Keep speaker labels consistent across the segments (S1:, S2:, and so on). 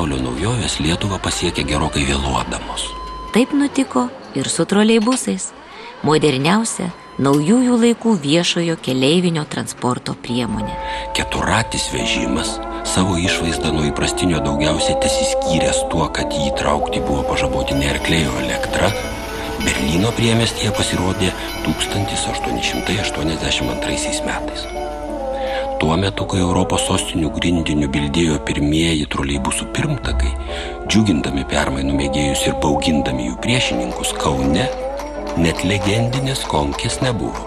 S1: pasaulio naujovės Lietuvą pasiekė gerokai vėluodamos.
S2: Taip nutiko ir su troleibusais, moderniausia naujųjų laikų viešojo keleivinio transporto priemonė.
S1: Keturatis vežimas savo išvaizdą nuo įprastinio daugiausiai tesiskyręs tuo, kad jį traukti buvo pažaboti ne arkliai, o elektra, Berlyno priemiestyje pasirodė 1882 metais. Tuo metu, kai Europos sostinių grindiniu bildėjo pirmieji troleibusų pirmtakai, džiugindami permainų mėgėjus ir baugindami jų priešininkus, Kaune net legendinės konkės nebuvo.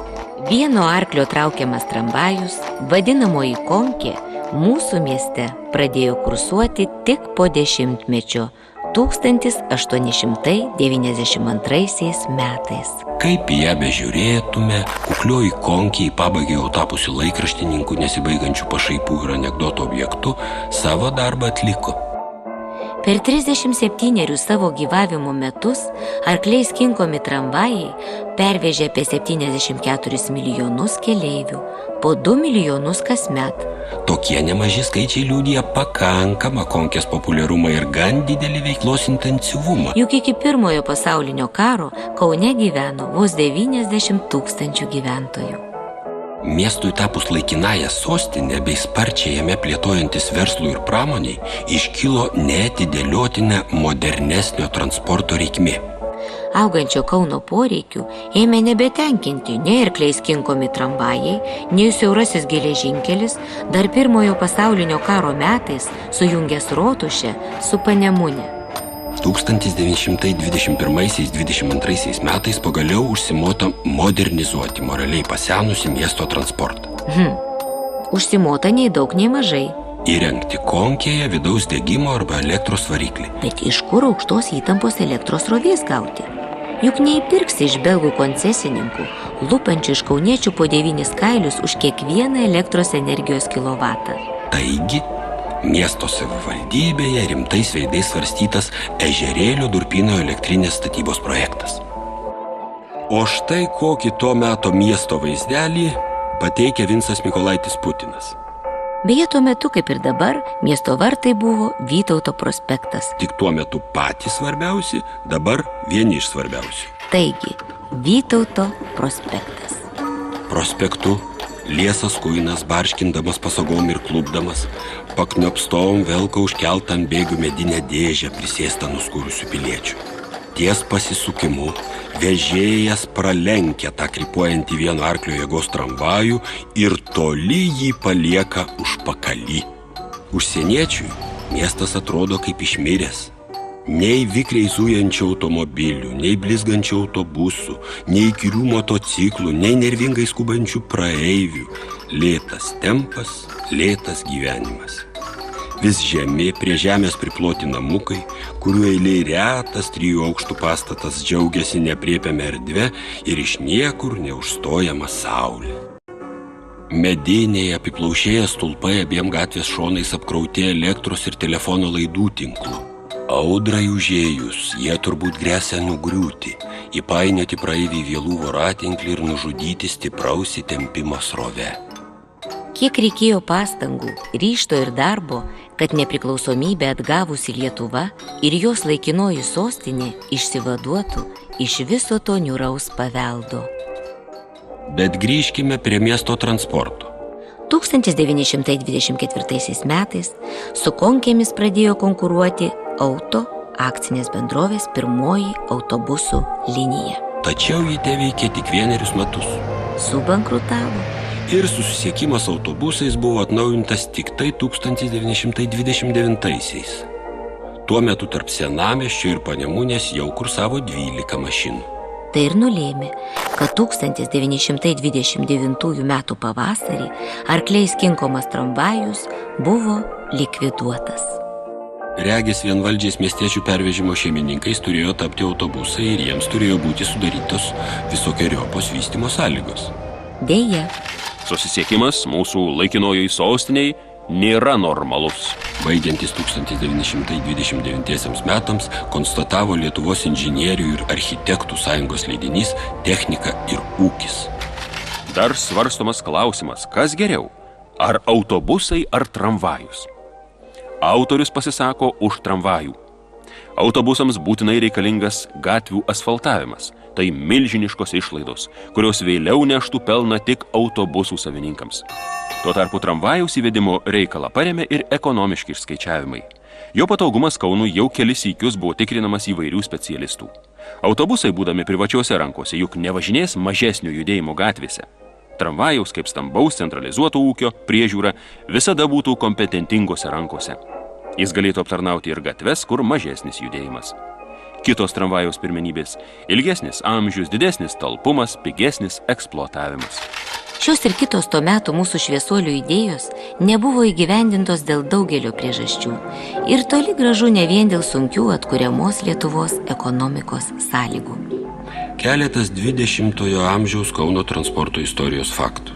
S2: Vieno arklio traukiamas tramvajus, vadinamoji konkė, mūsų mieste pradėjo kursuoti tik po 10-mečio, 1892 metais.
S1: Kaip į ją bežiūrėtume, kuklioji konkė į pabaigą jau tapusi laikraštininkų nesibaigančių pašaipų ir anekdotų objektu savo darbą atliko.
S2: Per 37 savo gyvavimo metus arkliais kinkomi tramvajai pervežė apie 74 milijonus keleivių, po 2 milijonus kasmet.
S1: Tokie nemaži skaičiai liudija pakankamą konkės populiarumą ir gan didelį veiklos intensyvumą.
S2: Juk iki Pirmojo pasaulinio karo Kaune gyveno vos 90 000 gyventojų.
S1: Miestui tapus laikinąją sostinę bei sparčiai jame plėtojantis verslui ir pramoniai, iškilo neatidėliotina modernesnio transporto reikmė.
S2: Augančio Kauno poreikių ėmė nebetenkinti nei arkliais kinkomi tramvajai, nei siaurasis geležinkelis, dar Pirmojo pasaulinio karo metais sujungęs Rotušę su Panemunė.
S1: 1921–22 metais pagaliau užsimota modernizuoti moraliai pasenusi miesto transportą.
S2: Užsimota nei daug, nei mažai.
S1: Įrengti konkėje vidaus degimo arba elektros variklį.
S2: Bet iš kur aukštos įtampos elektros srovės gauti? Juk neįpirksi iš belgų koncesininkų, lupančių iš kauniečių po 9 kailius už kiekvieną elektros energijos kilovatą.
S1: Taigi, miesto savivaldybėje rimtais veidais svarstytas Ežerėlio durpyno elektrinės statybos projektas. O štai kokį to meto miesto vaizdelį pateikia Vincas Mykolaitis Putinas.
S2: Beje, tuo metu, kaip ir dabar, miesto vartai buvo Vytauto prospektas.
S1: Tik tuo metu patys svarbiausi, dabar vieni iš svarbiausių.
S2: Taigi, Vytauto prospektas.
S1: Prospektu liesas kuinas, barškindamas pasagom ir klubdamas, pakniopstom velka užkeltą ant bėgių medinę dėžę prisėstą nuskūrusių piliečių. Ties pasisukimu vežėjas pralenkia tą krypuojantį vieno arklio jėgos tramvajų ir toli jį palieka užpakalį. Užsieniečiui miestas atrodo kaip išmiręs. Nei vikriai zujančių automobilių, nei blizgančių autobusų, nei įkyrių motociklų, nei nervingai skubančių praeivių. Lėtas tempas, lėtas gyvenimas. Vis žemė prie žemės priploti namukai, kurių eiliai retas 3 aukštų pastatas džiaugiasi nepriepiama erdve ir iš niekur neužstojama saulė. Mediniai apiplaušėję stulpai abiem gatvės šonais apkrauti elektros ir telefono laidų tinklų. Audrai užėjus, jie turbūt gresia nugriūti, įpainioti praeivį vėlų voratinklį ir nužudyti stipraus įtempimo srove.
S2: Kiek reikėjo pastangų, ryžto ir darbo, kad nepriklausomybę atgavusi Lietuva ir jos laikinoji sostinė išsivaduotų iš viso to niūraus paveldo.
S1: Bet grįžkime prie miesto transporto.
S2: 1924 metais su konkėmis pradėjo konkuruoti Auto akcinės bendrovės pirmoji autobusų linija.
S1: Tačiau ji teveikė tik 1 metus.
S2: Subankrutavo.
S1: Ir susisiekimas autobusais buvo atnaujintas tik tai 1929-aisiais. Tuo metu tarp Senamiesčio ir Panemunės jau kursavo 12 mašinų.
S2: Tai ir nulėmė, kad 1929 metų pavasarį arkliais kinkomas tramvajus buvo likviduotas.
S1: Regis vienvaldžiais miestiečių pervežimo šeimininkais turėjo tapti autobusai ir jiems turėjo būti sudarytos visokieriopos vystymo sąlygos.
S2: Deja,
S3: susisiekimas mūsų laikinojoj sostiniai nėra normalus.
S1: Baigiantis 1929 metams konstatavo Lietuvos inžinierių ir architektų sąjungos leidinys Technika ir ūkis.
S3: Dar svarstomas klausimas, kas geriau, ar autobusai ar tramvajus. autorius pasisako už tramvajų. Autobusams būtinai reikalingas gatvių asfaltavimas. Tai milžiniškos išlaidos, kurios vėliau neštų pelną tik autobusų savininkams. Tuo tarpu tramvajaus įvedimo reikalą paremė ir ekonomiški išskaičiavimai. Jo patogumas Kaunui jau kelis sykius buvo tikrinamas įvairių specialistų. Autobusai, būdami privačiose rankose, juk nevažinės mažesnio judėjimo gatvėse. Tramvajaus kaip stambaus centralizuoto ūkio priežiūra visada būtų kompetentingose rankose. Jis galėtų aptarnauti ir gatves, kur mažesnis judėjimas. Kitos tramvajaus pirmenybės – ilgesnis amžius, didesnis talpumas, pigesnis eksploatavimas.
S2: Šios ir kitos to metų mūsų šviesuolių idėjos nebuvo įgyvendintos dėl daugelio priežasčių ir toli gražu ne vien dėl sunkių atkuriamos Lietuvos ekonomikos sąlygų.
S1: Keletas 20-ojo amžiaus Kauno transporto istorijos faktų.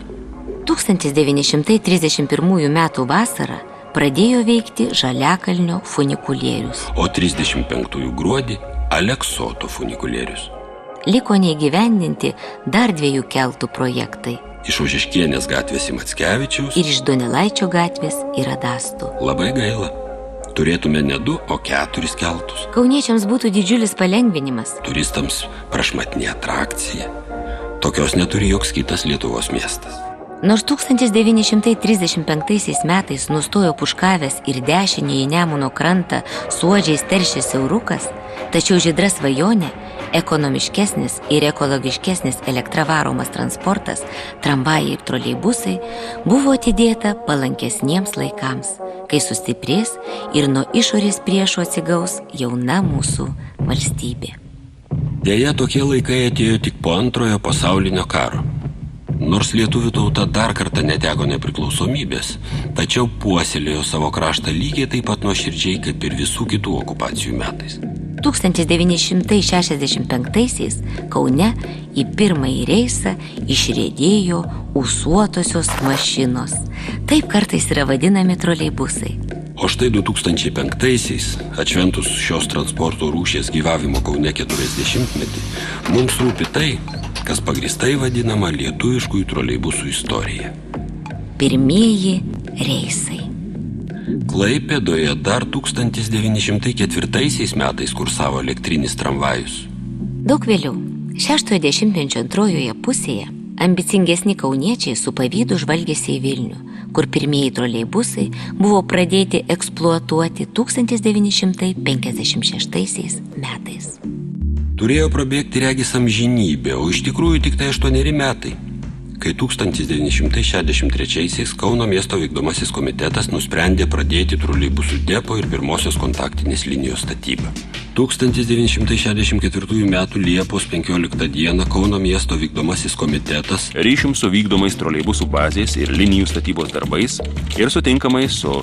S2: 1931 metų vasarą pradėjo veikti Žaliakalnio funikulierius.
S1: O 35-ųjų gruodį Aleksoto funikulierius.
S2: Liko neįgyvendinti dar 2 keltų projektai.
S1: Iš Ožiškienės gatvės į Mackevičiaus
S2: Ir iš Donelaičio gatvės į Radastų.
S1: Labai gaila. Turėtume ne 2, o 4 keltus.
S2: Kauniečiams būtų didžiulis palengvinimas.
S1: Turistams prašmatni atrakcija. Tokios neturi joks kitas Lietuvos miestas.
S2: Nors 1935 metais nustojo puškavęs ir dešinėje Nemuno krantą suodžiais teršęs siaurukas, tačiau žydra svajonė, ekonomiškesnis ir ekologiškesnis elektravaromas transportas, tramvajai ir troleibusai, buvo atidėta palankesniems laikams, kai sustiprės ir nuo išorės priešų atsigaus jauna mūsų valstybė.
S1: Deja, tokie laikai atėjo tik po Antrojo pasaulinio karo. Nors lietuvių tauta dar kartą neteko nepriklausomybės, tačiau puoselėjo savo kraštą lygiai taip pat nuoširdžiai kaip ir visų kitų okupacijų metais.
S2: 1965-aisiais Kaune į pirmąjį reisą išriedėjo ūsuotosios mašinos. Taip kartais yra vadinami troleibusai.
S1: O štai 2005-aisiais, atšventus šios transporto rūšies gyvavimo Kaune 40-metį, mums rūpi tai, kas pagrįstai vadinama lietuviškųjų troleibusų istorija.
S2: Pirmieji reisai.
S1: Klaipėdoje dar 1904 metais kursavo elektrinis tramvajus.
S2: Daug vėliau, 60-ojo dešimtmečio antrojoje pusėje, ambicingesni kauniečiai su pavydu žvalgėsi į Vilnių, kur pirmieji troleibusai buvo pradėti eksploatuoti 1956 metais.
S1: Turėjo prabėgti regis amžinybė, o iš tikrųjų tik tai 8 metai, kai 1963-aisiais Kauno miesto vykdomasis komitetas nusprendė pradėti troleibusų depo ir pirmosios kontaktinės linijos statybą. 1964 metų Liepos 15 dieną Kauno miesto vykdomasis komitetas
S3: Ryšium su vykdomais troleibusų bazės ir linijų statybos darbais ir sutinkamai su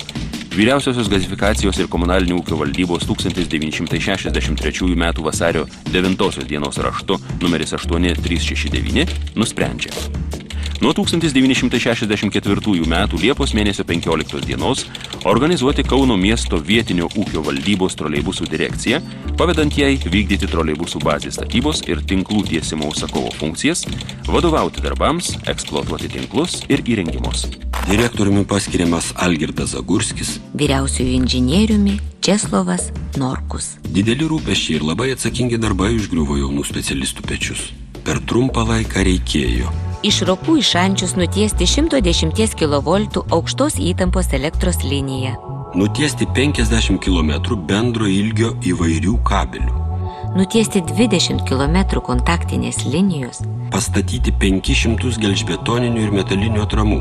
S3: Vyriausiosios gazifikacijos ir komunalinių ūkio valdybos 1963 metų vasario 9 dienos raštu numeris 8369 nusprendžia. Nuo 1964 metų Liepos mėnesio 15 dienos organizuoti Kauno miesto vietinio ūkio valdybos troleibusų direkciją, pavedant jai vykdyti troleibusų bazės statybos ir tinklų tiesimo užsakovo funkcijas, vadovauti darbams, eksploatuoti tinklus ir įrengimus.
S1: Direktoriumi paskiriamas Algirdas Zagurskis,
S2: Vyriausiųjų inžinieriumi Česlovas Norkus.
S1: Dideli rūpesčiai ir labai atsakingi darbai užgriuvo jaunų specialistų pečius. Per trumpą laiką reikėjo
S2: Iš Ropų į Šančius nutiesti 110 kV aukštos įtampos elektros liniją,
S1: nutiesti 50 km bendro ilgio įvairių kabelių,
S2: nutiesti 20 km kontaktinės linijos,
S1: pastatyti 500 gelžbetoninių ir metalinių atramų,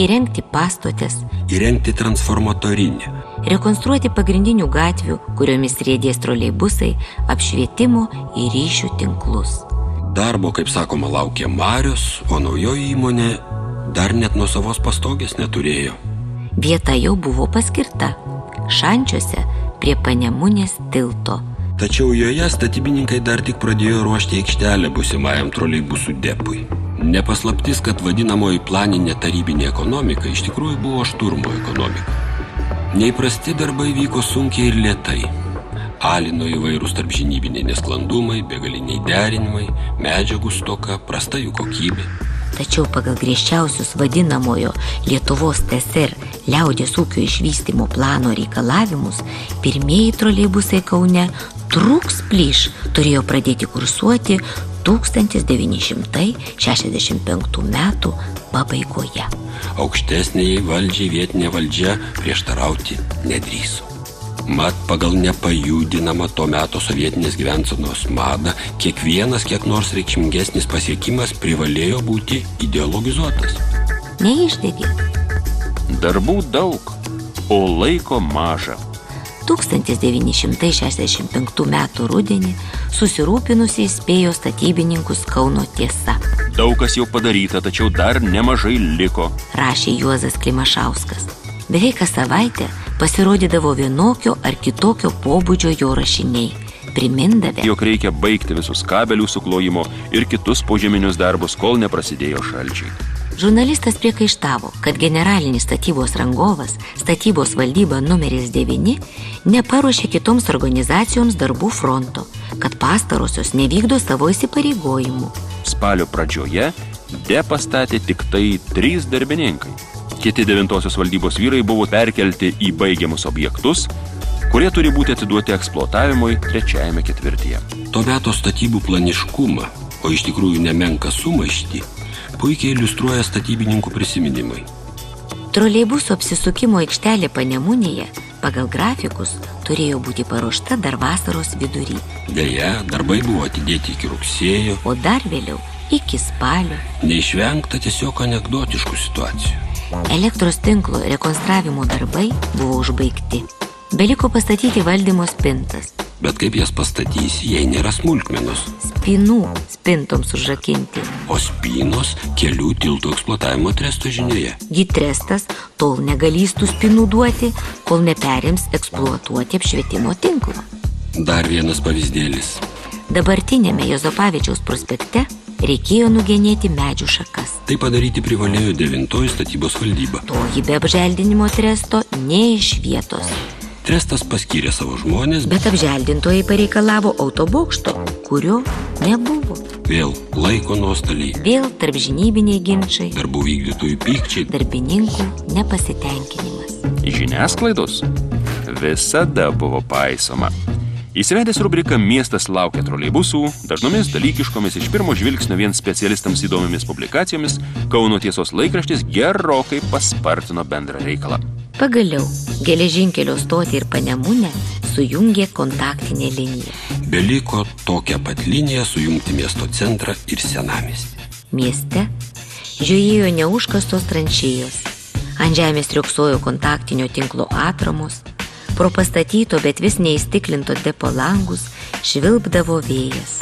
S2: įrengti pastotės,
S1: įrengti transformatorinę,
S2: rekonstruoti pagrindinių gatvių, kuriomis riedės troleibusai, apšvietimo ir ryšių tinklus.
S1: Darbo, kaip sakoma, laukė marios, o naujoji įmonė dar net nuo savos pastogės neturėjo.
S2: Vieta jau buvo paskirta – Šančiuose prie Panemunės tilto.
S1: Tačiau joje statybininkai dar tik pradėjo ruošti aikštelę būsimajam troleibusų depui. Nepaslaptis, kad vadinamoji planinė tarybinė ekonomika iš tikrųjų buvo šturmo ekonomika. Neįprasti darbai vyko sunkiai ir lėtai. Alino įvairūs tarpžinybiniai nesklandumai, begaliniai derinimai, medžiagų stoka, prasta jų kokybė.
S2: Tačiau pagal griežčiausius vadinamojo Lietuvos TSR liaudės ūkio išvystymo plano reikalavimus, pirmieji troleibusai Kaune trūks plyš turėjo pradėti kursuoti 1965 metų pabaigoje.
S1: Aukštesniai valdžiai vietinė valdžia prieštarauti nedrįso. Mat pagal nepajudinamą to meto sovietinės gyvensenos madą, kiekvienas kiek nors reikšmingesnis pasiekimas privalėjo būti ideologizuotas.
S2: Neišdegė.
S3: Darbų daug, o laiko maža.
S2: 1965 metų rudenį susirūpinusiai įspėjo statybininkus Kauno Tiesa.
S3: Daug kas jau padaryta, tačiau dar nemažai liko.
S2: Rašė Juozas Klimašauskas. Beveik kas savaitę pasirodydavo vienokio ar kitokio pobūdžio jo rašiniai. Primindavę,
S3: Jog reikia baigti visus kabelių suklojimo ir kitus požeminius darbus, kol neprasidėjo šalčiai.
S2: žurnalistas priekaištavo, kad generalinis statybos rangovas, statybos valdyba numeris 9, neparuošė kitoms organizacijoms darbų fronto, kad pastarosios nevykdo savo įsipareigojimų.
S3: Spalio pradžioje pastatė tik tai 3 darbininkai. Kiti 9-osios valdybos vyrai buvo perkelti į baigiamus objektus, kurie turi būti atiduoti eksploatavimui 3-ame ketvirtyje.
S1: To meto statybų planiškumą, o iš tikrųjų nemenką sumaištį, puikiai iliustruoja statybininkų prisiminimai.
S2: Troleibuso apsisukimo aikštelė Panemunėje pagal grafikus turėjo būti paruošta dar vasaros vidury.
S1: Deja, darbai buvo atidėti iki rugsėjo,
S2: O dar vėliau iki spalio.
S1: neišvengta tiesiog anekdotiškų situacijų.
S2: Elektros tinklo rekonstravimo darbai buvo užbaigti. Beliko pastatyti valdymo spintas.
S1: Bet kaip jas pastatysi, jei nėra smulkmenos,
S2: Spinų spintoms užrakinti.
S1: o spynos kelių tiltų eksploatavimo tresto žinioje.
S2: Gitrestas tol negalės tų spinų duoti, kol neperims eksploatuoti apšvietimo tinklo.
S1: Dar vienas pavyzdėlis.
S2: Dabartinėme Juozapavičiaus prospekte reikėjo nugenėti medžių šakas.
S1: Tai padaryti privalėjo 9-oji statybos valdyba.
S2: Toji be apželdinimo tresto ne iš vietos.
S1: Trestas paskyrė savo žmonės, bet
S2: Bet apželdintojai pareikalavo autobokšto, kurio nebuvo.
S1: vėl laiko nuostoliai,
S2: Vėl tarpžinybiniai ginčai,
S1: darbų vykdytojų pykčiai.
S2: darbininkų nepasitenkinimas.
S3: Žiniasklaidos visada buvo paisoma. Įsivedęs rubriką Miestas laukia troleibusų, dažnomis dalykiškomis iš pirmo žvilgsnio vien specialistams įdomiomis publikacijomis, Kauno Tiesos laikraštis gerokai paspartino bendrą reikalą.
S2: Pagaliau, geležinkelio stotį ir Panemunę sujungė kontaktinė linija.
S1: Beliko tokią pat liniją sujungti miesto centrą ir senamiestį.
S2: Mieste žiojėjo neužkastos tranšėjos. Ant žemės rioksojo kontaktinio tinklo atramos, pro pastatyto, bet vis neįstiklinto depo langus švilpdavo vėjas.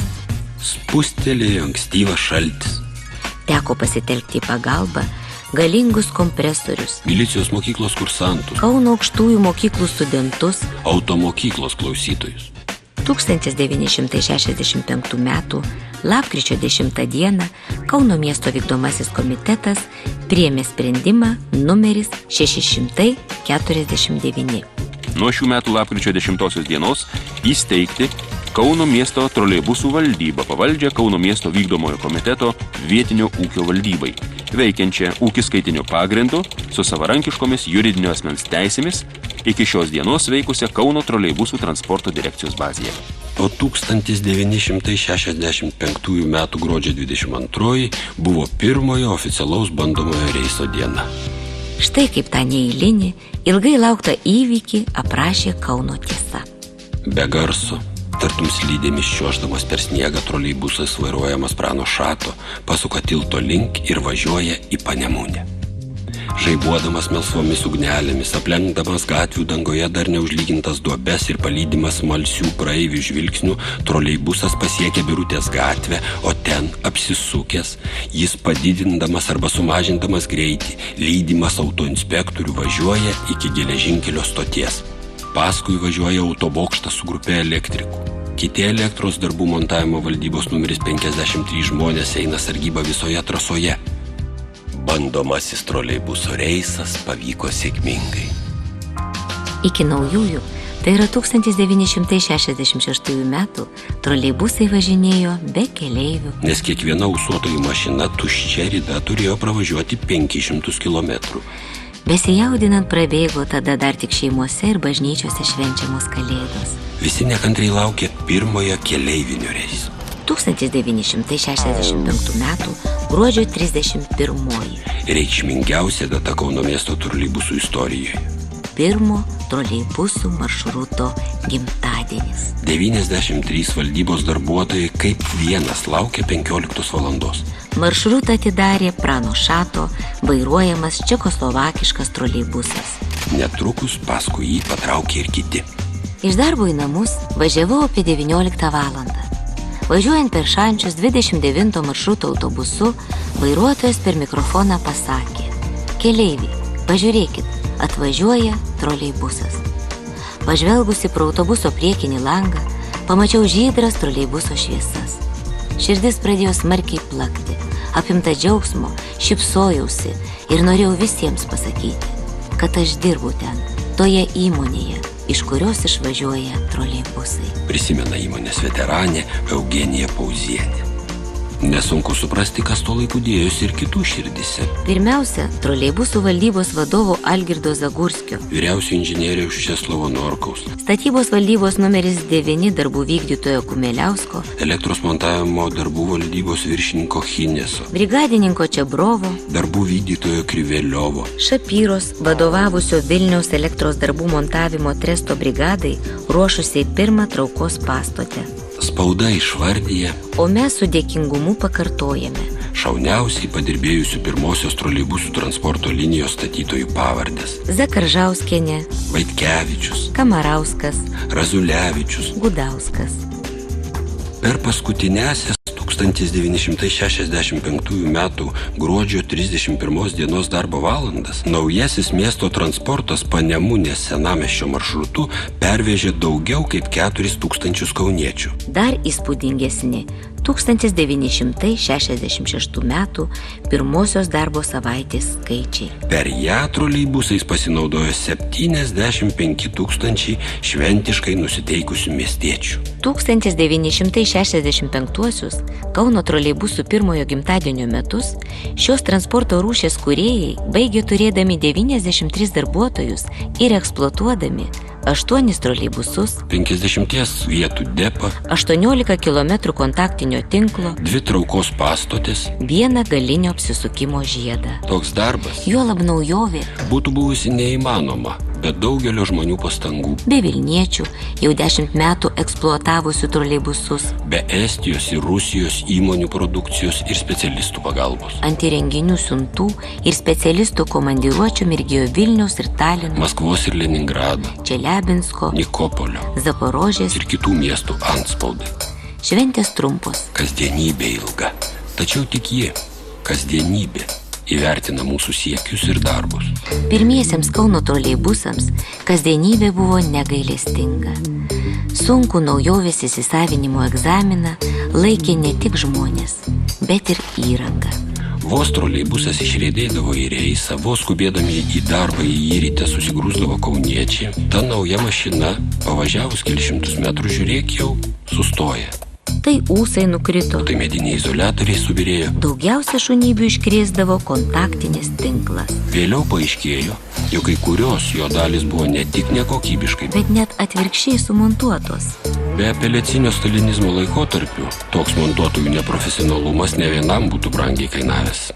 S1: Spustelėjo ankstyvas šaltis.
S2: Teko pasitelkti į pagalbą galingus kompresorius,
S1: Milicijos mokyklos kursantus,
S2: Kauno aukštųjų mokyklų studentus.
S1: automokyklos klausytojus.
S2: 1965 metų lapkričio 10 dieną Kauno miesto vykdomasis komitetas priėmė sprendimą numeris 649.
S3: Nuo šių metų lapkričio 10 dienos įsteigti Kauno miesto troleibusų valdybą pavaldžią Kauno miesto vykdomojo komiteto vietinio ūkio valdybai, veikiančią ūkiskaitiniu pagrindu su savarankiškomis juridinio asmens teisėmis, iki šios dienos veikusią Kauno troleibusų transporto direkcijos bazėje.
S1: O 1965 metų gruodžio 22 buvo pirmojo oficialaus bandomojo reiso diena.
S2: Štai kaip tą neeilinį, ilgai lauktą įvykį aprašė Kauno Tiesa.
S1: Be garso, tartum slydėmis čiuoždamas per sniegą troleibusas vairuojamas Prano Šato pasuka tilto link ir važiuoja į Panemunę. Žaibuodamas melsvomis ugnelėmis, aplenkdamas gatvių dangoje dar neužlygintas duobes ir palydimas smalsių praeivių žvilgsnių, troleibusas pasiekia Birutės gatvę, o ten apsisukęs, jis padidindamas arba sumažindamas greitį, lydimas autoinspektorių važiuoja iki geležinkelio stoties. Paskui važiuoja autobokštas su grupė elektrikų. Kiti elektros darbų montavimo valdybos numeris 53 žmonės eina sargybą visoje trasoje. Bandomasis troleibuso reisas pavyko sėkmingai.
S2: Iki naujųjų Tai yra 1966 metų troleibusai važinėjo be keleivių.
S1: Nes kiekviena ūsuotoji mašina tuščia rida turėjo pravažiuoti 500 kilometrų.
S2: Besijaudinant prabėgo tada dar tik šeimose ir bažnyčiose švenčiamos kalėdos.
S1: Visi nekantriai laukė pirmojo keleivinio reiso.
S2: 1965 metų gruodžio 31.
S1: Reikšmingiausia data Kauno miesto troleibusų istorijoje.
S2: Pirmo troleibusų maršruto gimtadienis.
S1: 93 valdybos darbuotojai kaip vienas laukė 15 valandos.
S2: Maršrutą atidarė Prano Šato vairuojamas čekoslovakiškas troleibusas.
S1: Netrukus paskui jį patraukė ir kiti.
S2: Iš darbo į namus važiavau apie 19 valandą. Važiuojant per Šančius 29 maršruto autobusu, vairuotojas per mikrofoną pasakė: keleiviai, pažiūrėkit, atvažiuoja troleibusas. Pažvelgusi pro autobuso priekinį langą, pamačiau žydras troleibuso šviesas. Širdis pradėjo smarkiai plakti. Apimta džiaugsmo, šypsojausi ir norėjau visiems pasakyti, kad aš dirbu ten, toje įmonėje, iš kurios išvažiuoja troleibusai.
S1: Prisimena įmonės veteranė Eugenija Pauzienė. Nesunku suprasti, kas tuo laiku dėjosi ir kitų širdise.
S2: Pirmiausia, troleibusų valdybos vadovo Algirdo Zagurskio,
S1: Vyriausio inžinieriaus Česlovo Norkaus,
S2: statybos valdybos numeris 9 darbų vykdytojo Kumeliausko,
S1: elektros montavimo darbų valdybos viršininko Chineso,
S2: brigadininko Čebrovo,
S1: darbų vykdytojo Kriveliovo,
S2: Šapyros, vadovavusio Vilniaus elektros darbų montavimo tresto brigadai, ruošusiai pirmą traukos pastotę.
S1: Spauda išvardyja,
S2: O mes su dėkingumu pakartojame:
S1: šauniausiai padirbėjusių pirmosios troleibusų transporto linijos statytojų pavardės.
S2: Zakaržauskienė,
S1: Vaitkevičius,
S2: Kamarauskas,
S1: Razulevičius.
S2: Gudauskas.
S1: Per paskutinėsias 1965 metų gruodžio 31 dienos darbo valandas naujasis miesto transportas Panemunės senamiesčio maršrutu pervežė daugiau kaip 4000 kauniečių.
S2: Dar įspūdingesni 1966 metų pirmosios darbo savaitės skaičiai.
S1: Per ją troleibusais pasinaudojo 75 000 šventiškai nusiteikusių miestiečių.
S2: 1965 Kauno troleibusų pirmojo gimtadienio metus šios transporto rūšies kūrėjai baigė turėdami 93 darbuotojus ir eksploatuodami 8 troleibusus,
S1: 50 vietų depą,
S2: 18 km kontaktinio tinklo,
S1: 2 traukos pastotės.
S2: 1 galinio apsisukimo žiedą.
S1: Toks darbas
S2: Juolab naujovė,
S1: būtų buvusi neįmanoma, be daugelio žmonių pastangų,
S2: be Vilniečių, jau 10 metų eksploatavusių troleibusus,
S1: be Estijos ir Rusijos įmonių produkcijos ir specialistų pagalbos.
S2: ant įrenginių siuntų ir specialistų komandiruočių mirgėjo Vilniaus ir Talino,
S1: Maskvos ir Leningrado,
S2: Čeliabinsko,
S1: Nikopolio
S2: Zaporožės.
S1: ir kitų miestų antspaudai.
S2: Šventės trumpos.
S1: Kasdienybė ilga, tačiau tik ji, kasdienybė, įvertina mūsų siekius ir darbus.
S2: Pirmiesiems Kauno troleibusams kasdienybė buvo negailestinga. Sunku naujovės įsisavinimo egzaminą laikė ne tik žmonės, bet ir įranga.
S1: Vos troleibusas išriedėdavo į reisą, vos skubėdami į darbą į jį ryte susigrūsdavo kauniečiai, ta nauja mašina, pavažiavus kelišimtus metrų, žiūrėk, jau sustoja.
S2: Tai ūsai nukrito.
S1: Tai mediniai izoliatoriai subirėjo.
S2: Daugiausia šunybių iškrėsdavo kontaktinis tinklas,
S1: Vėliau paaiškėjo, jog kai kurios jo dalys buvo ne tik nekokybiškai,
S2: bet net atvirkščiai sumontuotos.
S1: be apeliacinio stalinizmo laikotarpiu toks montuotojų neprofesionalumas ne vienam būtų brangiai kainavęs.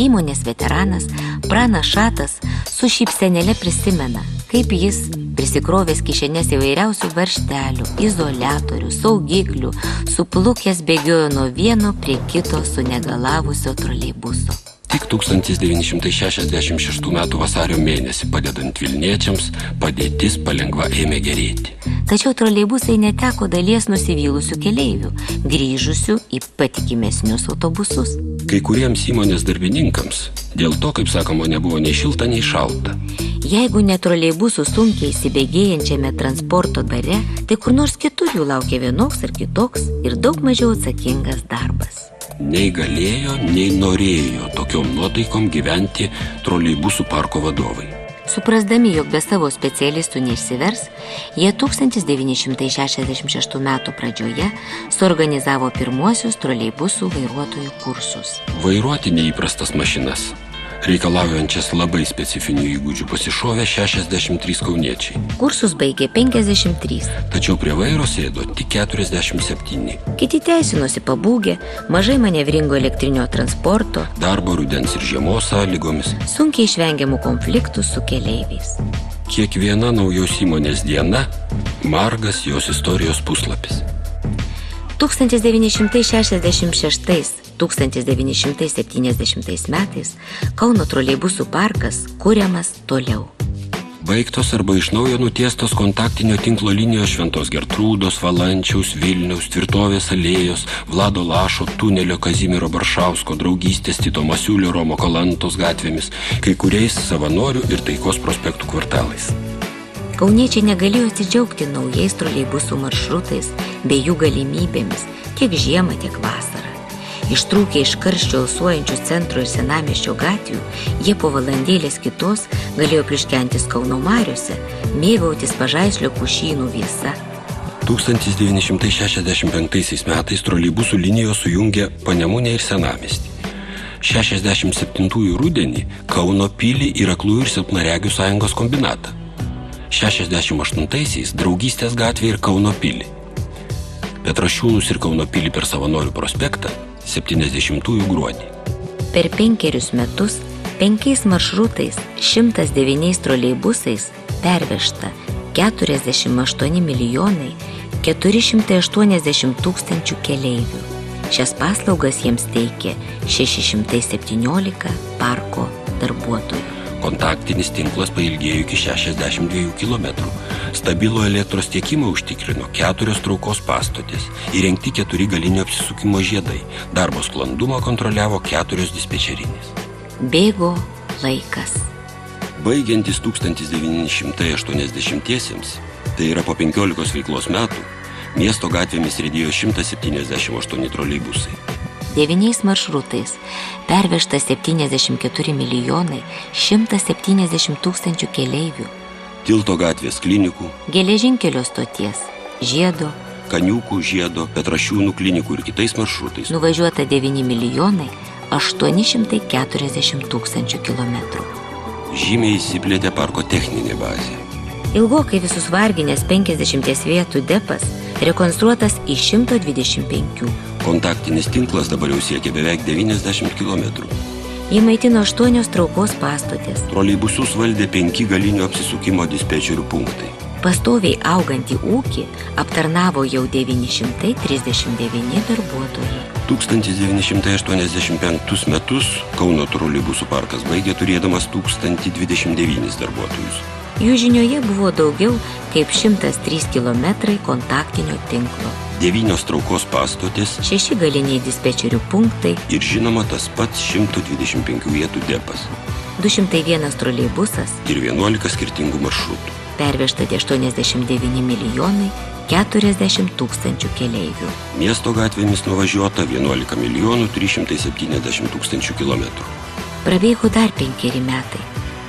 S2: Įmonės veteranas Pranas Šatas su šypsenėle prisimena, kaip jis prisikrovęs kišenės įvairiausių varžtelių, izoliatorių, saugiklių, suplukęs bėgiojo nuo vieno prie kito sunegalavusio troleibuso.
S1: Tik 1966 metų vasario mėnesį, padedant vilniečiams, padėtis palengva ėmė gerėti.
S2: Tačiau troleibusai neteko dalies nusivylusių keleivių, grįžusių į patikimesnius autobusus.
S1: Kai kuriems įmonės darbininkams dėl to, kaip sakoma, nebuvo nei šilta, nei šalta.
S2: Jeigu ne troleibusų sunkiai įsibėgėjančiame transporto bare, tai kur nors kitur jų laukia vienoks ar kitoks ir daug mažiau atsakingas darbas.
S1: Nei galėjo, nei norėjo tokiom nuotaikom gyventi troleibusų parko vadovai.
S2: Suprasdami, jog be savo specialistų neišsivers, jie 1966 metų pradžioje suorganizavo pirmuosius troleibusų vairuotojų kursus.
S1: Vairuoti neįprastas mašinas, reikalaujančias labai specifinių įgūdžių, pasišovė 63 kauniečiai.
S2: Kursus baigė 53.
S1: Tačiau prie vairo sėdo tik 47.
S2: Kiti teisinosi pabūgę, mažai manevringo elektrinio transporto,
S1: Darbo rudens ir žiemos sąlygomis.
S2: sunkiai išvengiamų konfliktų su keleiviais.
S1: Kiekviena naujos įmonės diena – margas jos istorijos puslapis.
S2: 1966–1970 metais Kauno troleibusų parkas kuriamas toliau.
S1: Baigtos arba iš naujo nutiestos kontaktinio tinklo linijos Šventos Gertrūdos, Valančiaus, Vilniaus, Tvirtovės alėjos, Vlado Lašo, Tunelio, Kazimiero Baršausko, Draugystės, Tito Masiulio, Romo Kalantos gatvėmis, kai kuriais Savanorių ir Taikos prospektų kvartalais.
S2: Kauniečiai negalėjo atsidžiaugti naujais troleibusų maršrutais bei jų galimybėmis tiek žiemą, tiek vasarą. Ištrūkę iš karščio alsuojančių centro ir senamiesčio gatvių, jie po valandėlės kitos galėjo pliuškentis Kauno mariose, mėgautis Pažaislio pušynų vėsa.
S1: 1965 metais troleibusų linijos sujungė Panemunę ir Senamiestį. 67 rudenį Kauno pilį ir Aklųjų ir silpnaregių sąjungos kombinatą. 68-aisiais Draugystės gatvė ir Kauno pilį. Petrašiūnus ir Kauno pilį per Savanorių prospektą 70-ųjų gruodį.
S2: Per 5 metus 5 maršrutais 109 troleibusais pervežta 48 milijonai 480 tūkstančių keleivių. Šias paslaugas jiems teikė 617 parko darbuotojų.
S1: Kontaktinis tinklas pailgėjo iki 62 km. Stabilų elektros tiekimą užtikrino 4 traukos pastotės, įrengti 4 galinio apsisukimo žiedai, darbo sklandumą kontroliavo 4 dispečerinės.
S2: Bėgo laikas.
S1: Baigiantis 1980-iesiems, tai yra po 15 veiklos metų, miesto gatvėmis riedėjo 178 troleibusai.
S2: 9 maršrutais pervežta 74 milijonai 170 tūkstančių keleivių.
S1: Tilto gatvės klinikų,
S2: Geležinkelio stoties, Žiedo,
S1: Kaniūkų, Žiedo, Petrašiūnų klinikų ir kitais maršrutais.
S2: nuvažiuota 9 milijonai 840 tūkstančių kilometrų.
S1: Žymiai įsiplėtė parko techninė bazė.
S2: Ilgokai visus varginęs 50 vietų depas rekonstruotas į 125.
S1: Kontaktinis tinklas dabar jau siekia beveik 90 km.
S2: Jį maitino 8 traukos pastotės.
S1: Troleibusus valdė 5 galinio apsisukimo dispečerių punktai.
S2: Pastoviai augantį ūkį aptarnavo jau 939 darbuotojai.
S1: 1985 metus Kauno troleibusų parkas baigė turėdamas 1029 darbuotojus.
S2: Jų žinioje buvo daugiau kaip 103 km kontaktinio tinklo,
S1: 9 traukos pastotės
S2: 6 galiniai dispečerių punktai,
S1: ir žinoma tas pats 125 vietų depas
S2: 201 troleibusas,
S1: ir 11 skirtingų maršrutų.
S2: pervežta 89 milijonai 40 tūkstančių keleivių.
S1: Miesto gatvėmis nuvažiuota 11 milijonų 370 tūkstančių kilometrų.
S2: Prabėgo dar 5 metai.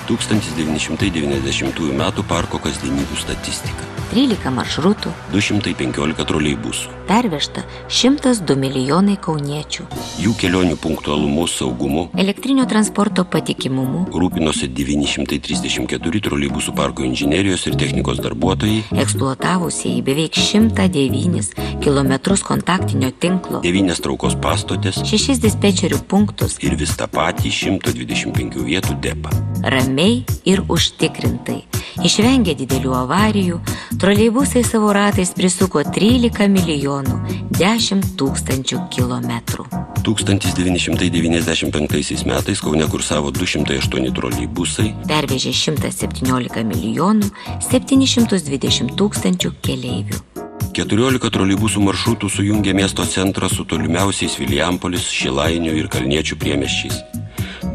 S1: 1990 metų parko kasdienybių statistika.
S2: 13 maršrutų,
S1: 215 troleibusų.
S2: pervežta 102 milijonai kauniečių.
S1: Jų kelionių punktualumu, saugumu
S2: Elektrinio transporto patikimumu
S1: rūpinosi 934 troleibusų parko inžinerijos ir technikos darbuotojai,
S2: eksploatavusieji beveik 109 kilometrus kontaktinio tinklo,
S1: 9 traukos pastotės
S2: 6 dispečerių punktus,
S1: ir vis tą patį 125 vietų depą.
S2: ramiai ir užtikrintai. Išvengė didelių avarijų, troleibusai savo ratais prisuko 13 milijonų 10 tūkstančių kilometrų.
S1: 1995 metais Kaune kursavo 208 troleibusai,
S2: Pervežė 117 milijonų 720 tūkstančių keleivių.
S1: 14 troleibusų maršrutų sujungė miesto centrą su tolimiausiais Vilijampolis, Šilainių ir Kalniečių priemiesčiais.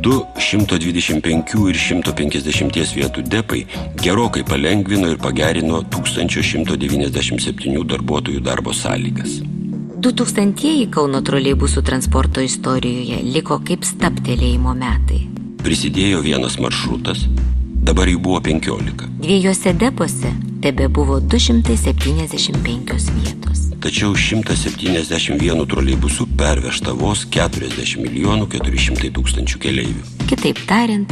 S1: 125 ir 150 vietų depai gerokai palengvino ir pagerino 1197 darbuotojų darbo sąlygas.
S2: 2000-ieji Kauno troleibusų transporto istorijoje liko kaip stabtelėjimo metai.
S1: Prisidėjo vienas maršrutas, dabar jų buvo 15.
S2: Dviejose depuose tebe buvo 275 vietos.
S1: Tačiau 171 troleibusų pervežta vos 40 400 000 keleivių.
S2: Kitaip tariant,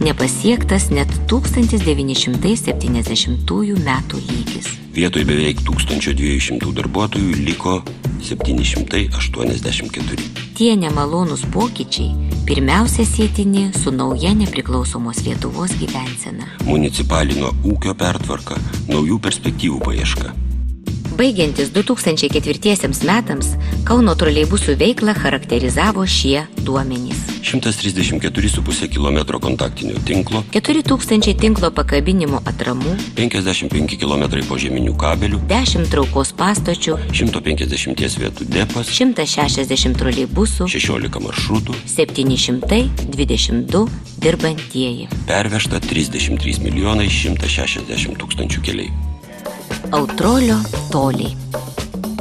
S2: nepasiektas net 1970 metų lygis.
S1: Vietoj beveik 1200 darbuotojų liko 784.
S2: Tie nemalonūs pokyčiai pirmiausia sietini su nauja nepriklausomos Lietuvos gyvensena.
S1: Municipalinio ūkio pertvarka, naujų perspektyvų paieška.
S2: Baigiantis 2004 metams, Kauno troleibusų veiklą charakterizavo šie duomenys.
S1: 134,5 km kontaktinio tinklo,
S2: 4000 tinklo pakabinimo atramų,
S1: 55 km požeminių kabelių,
S2: 10 traukos pastočių,
S1: 150 vietų depas,
S2: 160 troleibusų,
S1: 16 maršrutų,
S2: 722 dirbantieji.
S1: pervežta 33 160 000 keleivių.
S2: Autrolio toliai.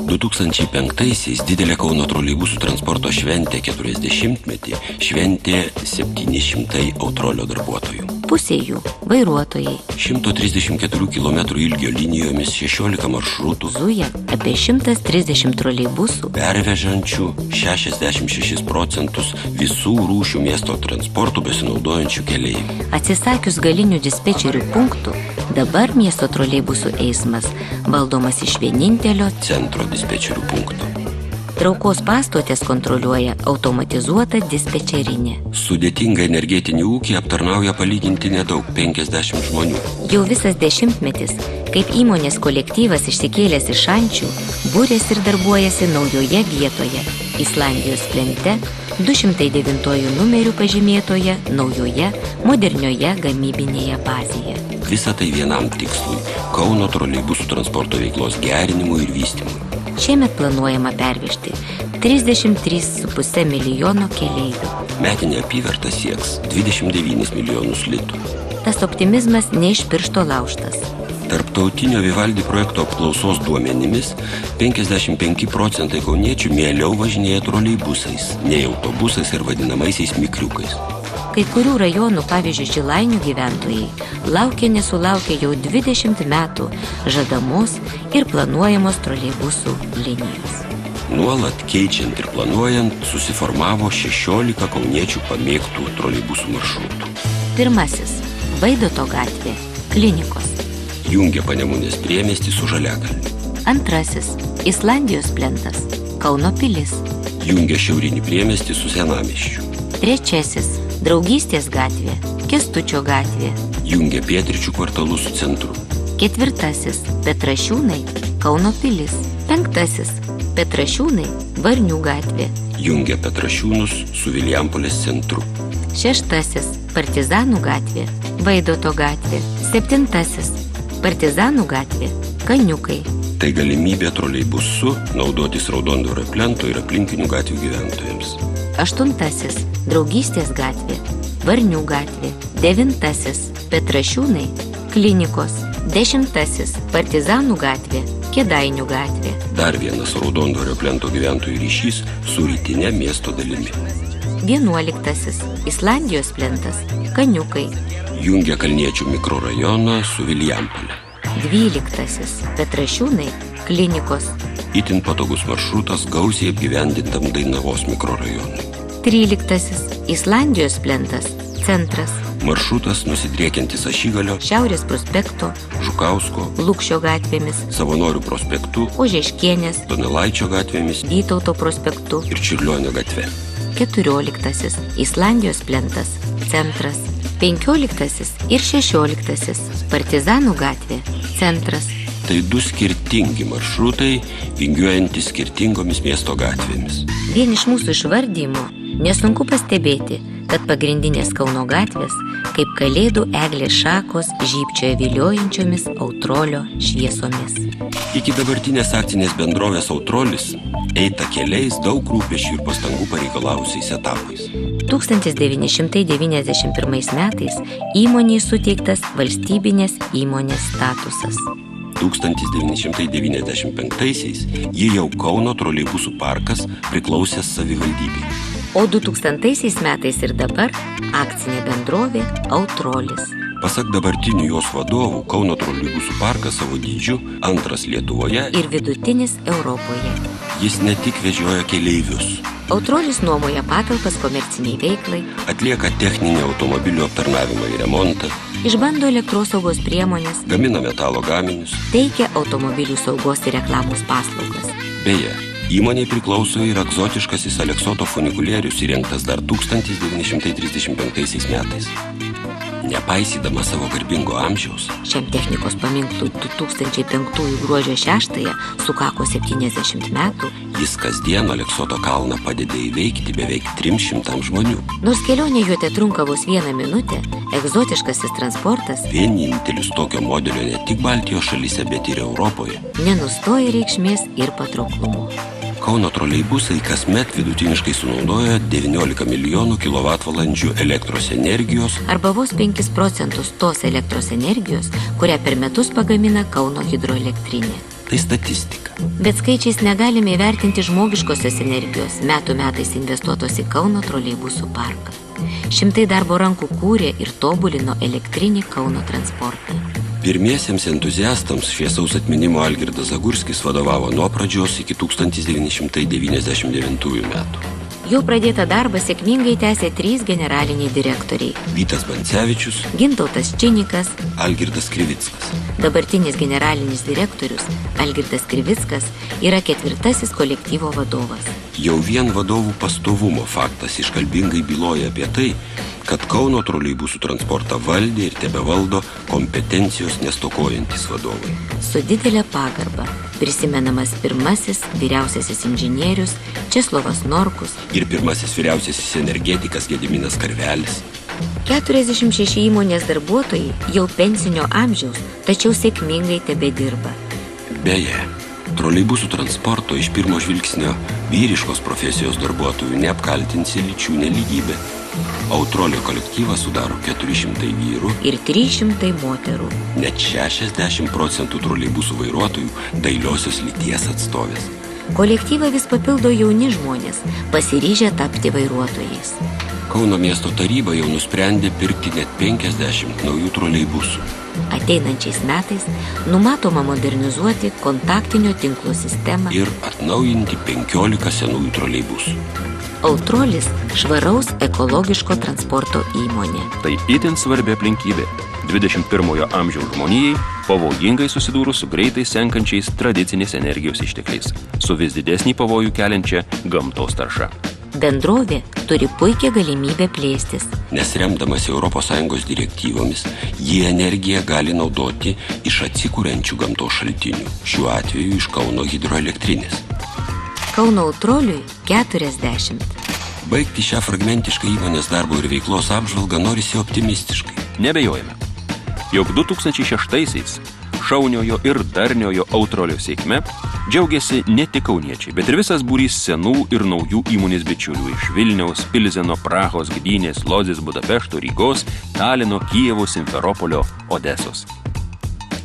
S1: 2005-aisiais didelė Kauno troleibusų transporto šventė 40-metį šventė 700 Autrolio darbuotojų.
S2: Pusė jų vairuotojai.
S1: 134 km ilgio linijomis 16 maršrutų,
S2: Zuja apie 130 troleibusų,
S1: pervežančių 66% visų rūšių miesto transportų besinaudojančių keleivių.
S2: Atsisakius galinių dispečerių punktų, dabar miesto troleibusų eismas valdomas iš vienintelio
S1: Centro dispečerių punkto.
S2: traukos pastotės kontroliuoja automatizuota dispečerinė.
S1: Sudėtingą energetinį ūkį aptarnauja palyginti nedaug 50 žmonių.
S2: Jau visas dešimtmetis, kaip įmonės kolektyvas išsikėlęs iš Šančių, būrės ir darbuojasi naujoje vietoje, Islandijos plente, 209 numerių pažymėtoje naujoje, modernioje gamybinėje bazėje.
S1: Visa tai vienam tikslui – Kauno troleibusų transporto veiklos gerinimui ir vystymui.
S2: Šiemet planuojama pervežti 33,5 milijono keleivių.
S1: Metinė apyvarta sieks 29 milijonus litų.
S2: Tas optimizmas ne iš piršto laužtas.
S1: Tarptautinio Vivaldi projekto apklausos duomenimis 55% kauniečių mieliau važinėja troleibusais, nei autobusais ir vadinamaisiais mikriukais.
S2: Kai kurių rajonų, pavyzdžiui, Šilainių gyventojai, nesulaukia jau 20 metų žadamos ir planuojamos troleibusų linijos.
S1: Nuolat keičiant ir planuojant, susiformavo 16 kauniečių pamėgtų troleibusų maršrutų.
S2: Pirmasis – Vaidoto gatvė, klinikos.
S1: Jungia Panemunės priemiestį su Žaliakalniu.
S2: Antrasis – Islandijos plentas, Kauno pilis.
S1: Jungia šiaurinį priemiestį su Senamiesčiu.
S2: Trečiasis – Draugystės gatvė, Kęstučio gatvė.
S1: Jungia pietryčių kvartalus su centru.
S2: Ketvirtasis – Petrašiūnai, Kauno pilis. Penktasis – Petrašiūnai, Varnių gatvė.
S1: Jungia Petrašiūnus su Vilijampolės centru.
S2: Šeštasis – Partizanų gatvė, Vaidoto gatvė. Septintasis – Partizanų gatvė, Kaniukai.
S1: Tai galimybė troleibusu naudotis Raudondvario plento ir aplinkinių gatvių gyventojams.
S2: Aštuntasis – Draugystės gatvė, Varnių gatvė. Devintasis – Petrašiūnai, klinikos. Dešimtasis – Partizanų gatvė, Kėdainių gatvė.
S1: Dar vienas Raudondvario plento gyventojų ryšys su rytinė miesto dalimi.
S2: 11. Islandijos plentas, Kaniukai.
S1: Jungia Kalniečių mikrorajoną su Vilijampole.
S2: 12. Petrašiūnai, klinikos.
S1: Itin patogus maršrutas gausiai apgyvendintam Dainavos mikrorajonui.
S2: 13. Islandijos plentas, centras.
S1: Maršrutas nusidriekiantis Ašigalio,
S2: Šiaurės prospekto,
S1: Žukausko,
S2: Lukšio gatvėmis,
S1: Savanorių prospektu,
S2: Ožeškienės,
S1: Donelaičio gatvėmis
S2: Vytauto prospektu.
S1: ir Čiurlionio gatve.
S2: 14. Islandijos plentas, centras. 15. ir 16. Partizanų gatvė, centras.
S1: Tai du skirtingi maršrutai, vingiuojantys skirtingomis miesto gatvėmis.
S2: Vien iš mūsų išvardymo nesunku pastebėti, kad pagrindinės Kauno gatvės, kaip kalėdų eglės šakos, žybčioja viliojančiomis Autrolio šviesomis.
S1: Iki dabartinės akcinės bendrovės Autrolis eita keliais daug rūpesčių ir pastangų pareikalausiais etapais.
S2: 1991 metais įmonei suteiktas valstybinės įmonės statusas.
S1: 1995-aisiais ji jau Kauno troleibusų parkas priklausė savivaldybei.
S2: O 2000 metais ir dabar akcinė bendrovė Autrolis.
S1: Pasak dabartinių jos vadovų, Kauno troleibusų parkas savo dydžiu antras Lietuvoje
S2: Ir vidutinis Europoje.
S1: Jis ne tik vežioja keleivius,
S2: Autrolis nuomoja patalpas komerciniai veiklai,
S1: atlieka techninį automobilių aptarnavimą ir remontą,
S2: išbando elektrosaugos priemonės,
S1: gamina metalo gaminius.
S2: teikia automobilių saugos ir reklamos paslaugas.
S1: Beje, įmonei priklauso ir egzotiškasis Aleksoto funikulierius įrengtas dar 1935 metais. Nepaisydama savo garbingo amžiaus,
S2: Šiam technikos paminklui 2005 gruodžio 6 sukako 70 metų,
S1: jis kasdien Aleksoto kalną padeda įveikti beveik 300 žmonių.
S2: nors kelionė juo tetrunka vos 1 minutę, egzotiškasis transportas
S1: Vienintelis tokio modelio ne tik Baltijos šalyse, bet ir Europoje.
S2: nenustoja reikšmės ir patrauklumo.
S1: Kauno troleibusai kasmet vidutiniškai sunaudoja 19 milijonų kilovatvalandžių elektros energijos,
S2: Arba vos 5 procentus tos elektros energijos, kurią per metus pagamina Kauno hidroelektrinė.
S1: tai statistika.
S2: Bet skaičiais negalime įvertinti žmogiškosios energijos metų metais investuotos į Kauno troleibusų parką. Šimtai darbo rankų kūrė ir tobulino elektrinį Kauno transportą.
S1: Pirmiesiems entuziastams šviesaus atminimo Algirdas Zagurskis vadovavo nuo pradžios iki 1999 metų.
S2: Jau pradėtą darbą sėkmingai tęsė 3 generaliniai direktoriai
S1: – Vytas Bancevičius,
S2: Gintautas Činikas,
S1: Algirdas Krivickas.
S2: dabartinis generalinis direktorius Algirdas Krivickas yra 4. kolektyvo vadovas.
S1: Jau vien vadovų pastovumo faktas iškalbingai byloja apie tai, kad Kauno troleibusų transportą valdė ir tebevaldo kompetencijos nestokojantis vadovai.
S2: Su didelė pagarba prisimenamas pirmasis vyriausiasis inžinierius Česlovas Norkus,
S1: Ir pirmasis vyriausiasis energetikas Gediminas Karvelis.
S2: 46 įmonės darbuotojai jau pensinio amžiaus, tačiau sėkmingai tebedirba.
S1: Beje, troleibusų transporto iš pirmo žvilgsnio vyriškos profesijos darbuotojų neapkaltinsi lyčių nelygybė. Autrolio kolektyvą sudaro 400 vyrų,
S2: Ir 300 moterų.
S1: net 60% troleibusų vairuotojų dailiosios lyties atstovės.
S2: Kolektyvą vis papildo jauni žmonės, pasiryžę tapti vairuotojais.
S1: Kauno miesto taryba jau nusprendė pirkti net 50 naujų troleibusų.
S2: Ateinančiais metais numatoma modernizuoti kontaktinio tinklo sistemą.
S1: Ir atnaujinti 15 senųjų troleibusų.
S2: Autrolis švaraus ekologiško transporto įmonė.
S3: Tai itin svarbi aplinkybė 21 amžiaus žmonijai, pavojingai susidūrus su greitai senkančiais tradicinės energijos ištekliais, su vis didesnį pavojų keliančia gamtos tarša.
S2: Bendrovė turi puikią galimybę plėstis.
S1: Nes remdamas ES direktyvomis, jie energiją gali naudoti iš atsikuriančių gamtos šaltinių, šiuo atveju iš Kauno hidroelektrinės.
S2: Kauno Autroliui 40.
S1: Baigti šią fragmentišką įmonės darbo ir veiklos apžvalgą norisi optimistiškai.
S3: Nebejojame, jog 2006-aisiais šauniojo ir darniojo Autrolio sėkme džiaugiasi ne tik kauniečiai, bet ir visas būrys senų ir naujų įmonės bičiulių iš Vilniaus, Pilzeno, Prahos, Gdynės, Lodzės, Budapešto, Rygos, Talino, Kijevo, Simferopolio, Odesos.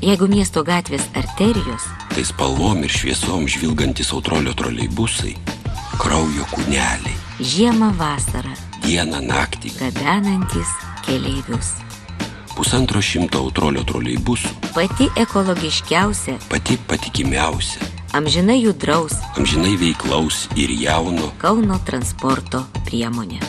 S2: Jeigu miesto gatvės arterijos,
S1: Tai spalvom ir šviesom žvilgantis Autrolio troleibusai, kraujo kūneliai,
S2: žiemą vasarą,
S1: dieną naktį,
S2: gabenantis keleivius.
S1: 150 Autrolio troleibusų,
S2: Pati ekologiškiausia,
S1: pati patikimiausia,
S2: amžinai judraus
S1: amžinai veiklaus ir jauno
S2: Kauno transporto priemonė.